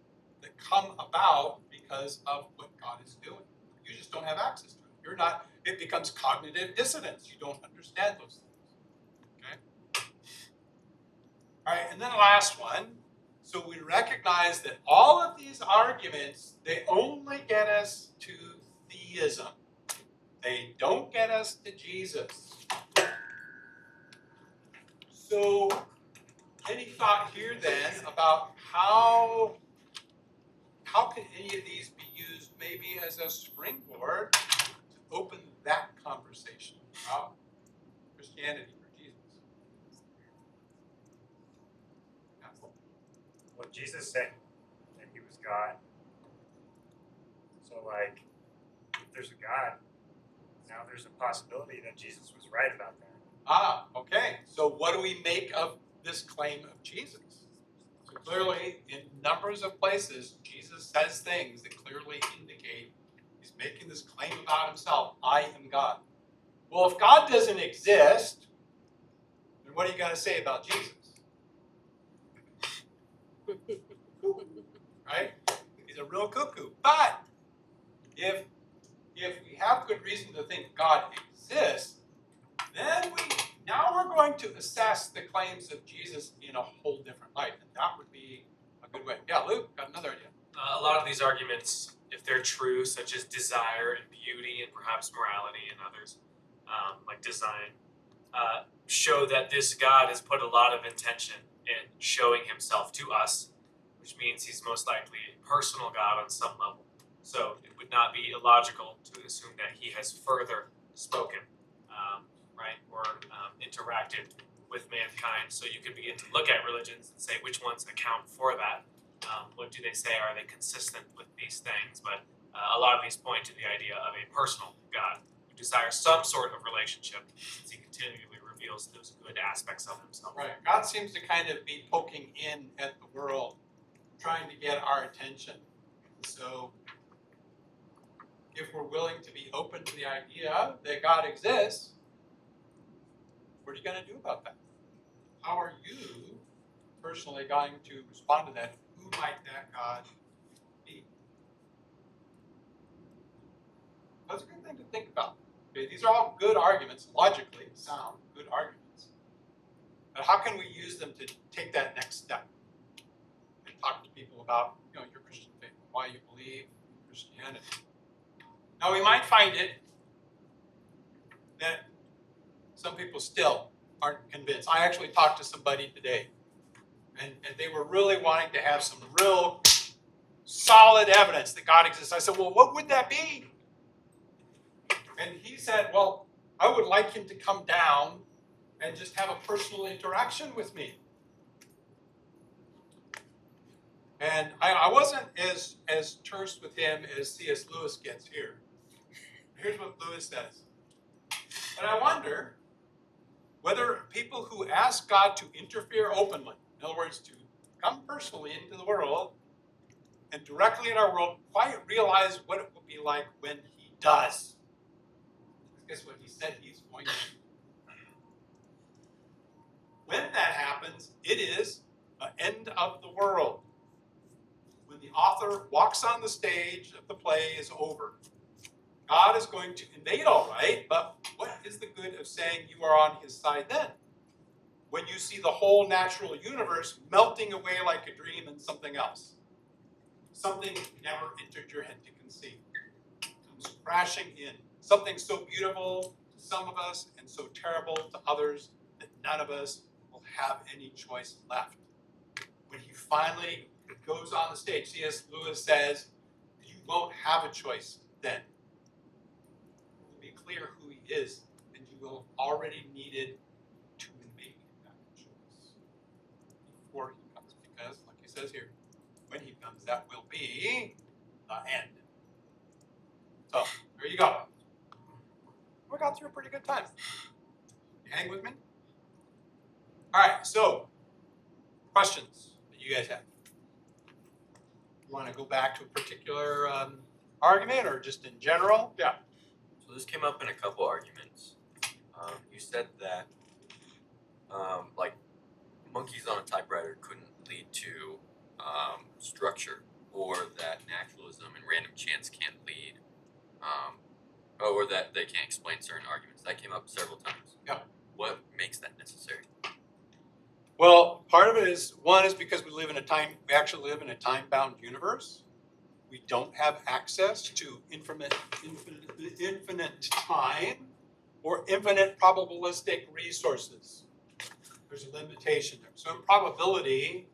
that come about because of what God is doing. You just don't have access to it. You're not, it becomes cognitive dissonance. You don't understand those things. Okay? All right, and then the last one. So we recognize that all of these arguments, they only get us to theism. They don't get us to Jesus. So any thought here then about how can any of these be used maybe as a springboard to open that conversation about Christianity or Jesus? Well, Jesus said that he was God. So, like, if there's a God, now there's a possibility that Jesus was right about that. Ah, okay. So what do we make of this claim of Jesus? So clearly, in numbers of places, Jesus says things that clearly indicate he's making this claim about himself, I am God. Well, if God doesn't exist, then what are you going to say about Jesus? Right? He's a real cuckoo. But if we have good reason to think God exists, then now we're going to assess the claims of Jesus in a whole different light. And that would be a good way. Yeah, Luke, got another idea. A lot of these arguments, if they're true, such as desire and beauty and perhaps morality and others, like design, show that this God has put a lot of intention in showing himself to us, which means he's most likely a personal God on some level. So it would not be illogical to assume that he has further spoken, right, or interacted with mankind. So you could begin to look at religions and say which ones account for that. What do they say? Are they consistent with these things? But a lot of these point to the idea of a personal God who desires some sort of relationship, since he continually reveals those good aspects of himself. Right. God seems to kind of be poking in at the world, trying to get our attention. So if we're willing to be open to the idea that God exists, what are you going to do about that? How are you personally going to respond to that? Who might that God be? That's a good thing to think about. Okay, these are all good arguments, logically sound, good arguments. But how can we use them to take that next step and talk to people about, your Christian faith, why you believe in Christianity? Now, we might find it that some people still aren't convinced. I actually talked to somebody today, and they were really wanting to have some real solid evidence that God exists. I said, well, what would that be? And he said, well, I would like him to come down and just have a personal interaction with me. And I wasn't as terse with him as C.S. Lewis gets here. Here's what Lewis says. And I wonder whether people who ask God to interfere openly, in other words, to come personally into the world and directly in our world, quite realize what it will be like when he does. Guess what he said he's going to do. When that happens, it is the end of the world. When the author walks on the stage of the play is over. God is going to invade, all right, but what is the good of saying you are on his side then? When you see the whole natural universe melting away like a dream in something else. Something never entered your head to conceive. Comes crashing in. Something so beautiful to some of us and so terrible to others that none of us will have any choice left. When he finally goes on the stage, C.S. Lewis says, you won't have a choice then. It will be clear who he is, and you will have already needed to make that choice before he comes. Because, like he says here, when he comes, that will be the end. So, there you go. We got through a pretty good time. You hang with me? All right, so questions that you guys have? You want to go back to a particular argument or just in general? Yeah. So this came up in a couple arguments. You said that like monkeys on a typewriter couldn't lead to structure, or that naturalism and random chance can't lead, or that they can't explain certain arguments. That came up several times. Yeah. What makes that necessary? Well, part of it is, one is because we actually live in a time-bound universe. We don't have access to infinite time or infinite probabilistic resources. There's a limitation there. So in probability,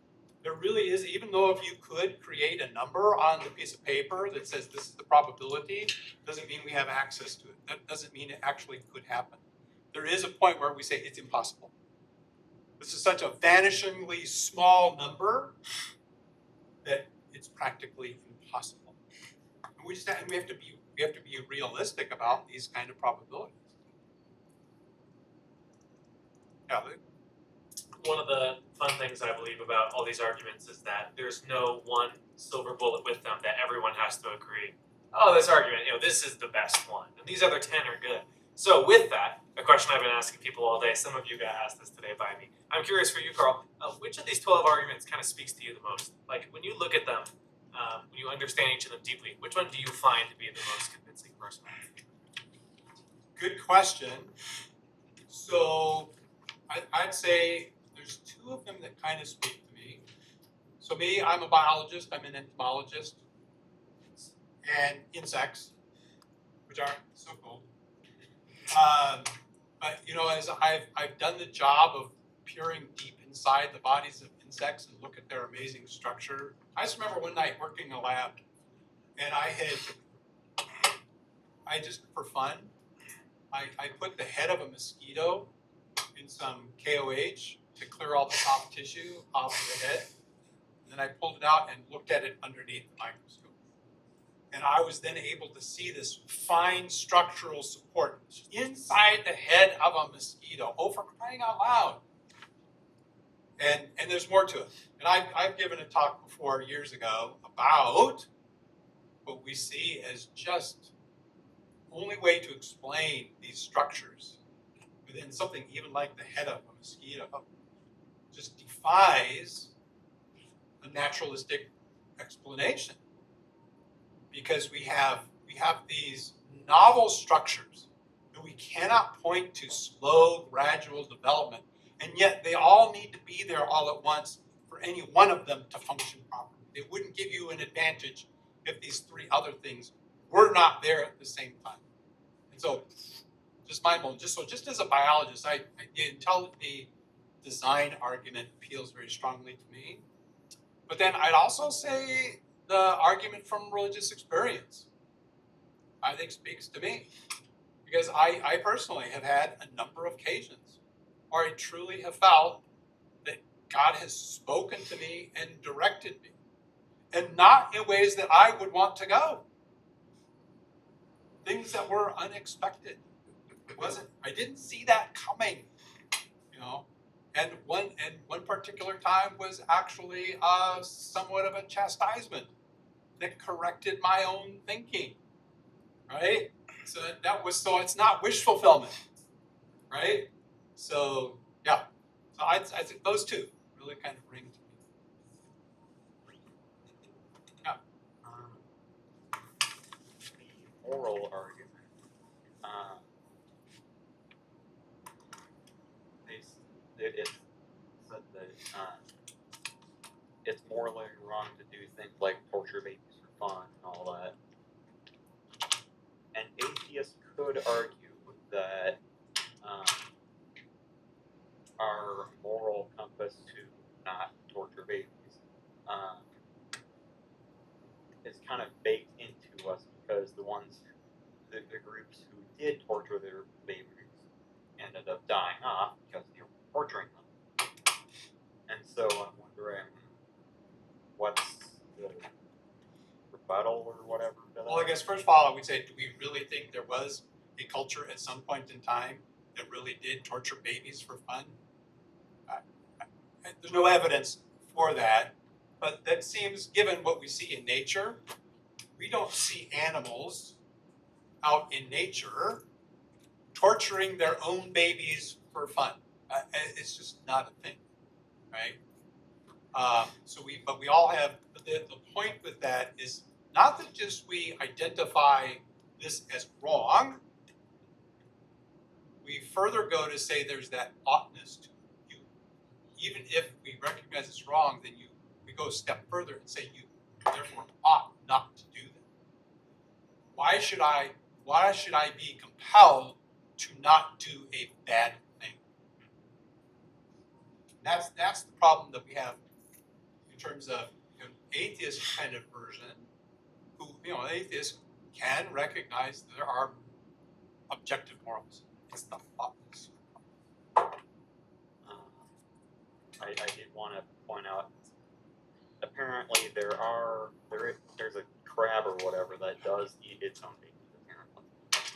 there really is, even though if you could create a number on the piece of paper that says this is the probability, doesn't mean we have access to it. That doesn't mean it actually could happen. There is a point where we say it's impossible. This is such a vanishingly small number that it's practically impossible. And we have to be realistic about these kind of probabilities. Yeah. One of the fun things I believe about all these arguments is that there's no one silver bullet with them that everyone has to agree. Oh, this argument, this is the best one, and these other 10 are good. So with that, a question I've been asking people all day, some of you got asked this today by me. I'm curious for you, Carl, which of these 12 arguments kind of speaks to you the most? Like, when you look at them, when you understand each of them deeply, which one do you find to be the most convincing personally? Good question. So I'd say there's two of them that kind of speak to me. So me, I'm a biologist, I'm an entomologist, and insects, which aren't so cool. But as I've done the job of peering deep inside the bodies of insects and look at their amazing structure. I just remember one night working in a lab, and I just for fun, I put the head of a mosquito in some KOH to clear all the soft tissue off of the head. And then I pulled it out and looked at it underneath the microscope. And I was then able to see this fine structural support inside the head of a mosquito. Oh, for crying out loud. And there's more to it. And I've given a talk before years ago about what we see as just only way to explain these structures within something even like the head of a mosquito just defies a naturalistic explanation, because we have these novel structures that we cannot point to slow, gradual development, and yet they all need to be there all at once for any one of them to function properly. They wouldn't give you an advantage if these three other things were not there at the same time. And so, just mind-blowing. Just as a biologist, the intelligent design argument appeals very strongly to me. But then I'd also say the argument from religious experience, I think, speaks to me. Because I personally have had a number of occasions where I truly have felt that God has spoken to me and directed me, and not in ways that I would want to go. Things that were unexpected. I didn't see that coming, And one particular time was actually somewhat of a chastisement that corrected my own thinking, right? So it's not wish fulfillment, right? So yeah, so I think those two really kind of ring to me. Yeah. The moral argument. It said that it's morally wrong to do things like torture babies for fun and all that. An atheist could argue that our moral compass to not torture babies is kind of baked into us, because the groups who did torture their babies ended up dying off because they were torturing them. And so I'm wondering, what's the rebuttal or whatever to that? Well, I guess first of all, I would say, do we really think there was a culture at some point in time that really did torture babies for fun? There's no evidence for that. but that seems, given what we see in nature, we don't see animals out in nature torturing their own babies for fun. It's just not a thing, right? But we all have, the point with that is not that just we identify this as wrong, we further go to say there's that oughtness to you. Even if we recognize it's wrong, then we go a step further and say you therefore ought not to do that. Why should I be compelled to not do a bad thing? That's the problem that we have in terms of atheist kind of version, who an atheist can recognize that there are objective morals. It's the oughtness. I did want to point out, apparently there's a crab or whatever that does eat its own babies, apparently.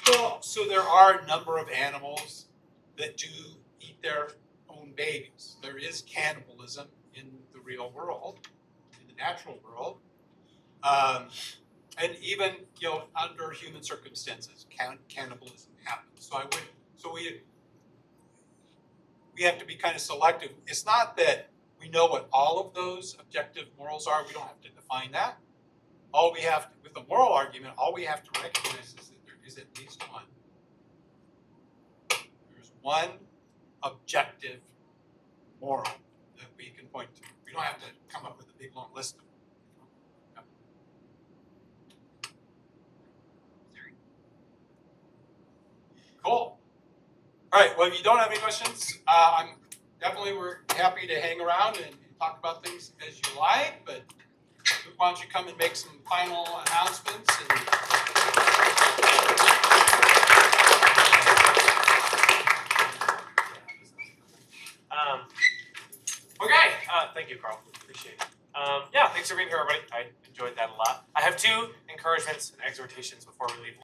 Well, so there are a number of animals that do eat their own babies. There is cannibalism in the real world, in the natural world, and even under human circumstances, cannibalism happens. So we have to be kind of selective. It's not that we know what all of those objective morals are. We don't have to define that. All we have to, with the moral argument, all we have to recognize is that there is at least one. There's one objective moral that we can point to. We don't have to come up with a big long list of them. Cool. All right. Well, if you don't have any questions, we're happy to hang around and talk about things as you like. But why don't you come and make some final announcements? Okay. Thank you, Carl. Appreciate it. Yeah, thanks for being here, everybody. I enjoyed that a lot. I have two encouragements and exhortations before we leave.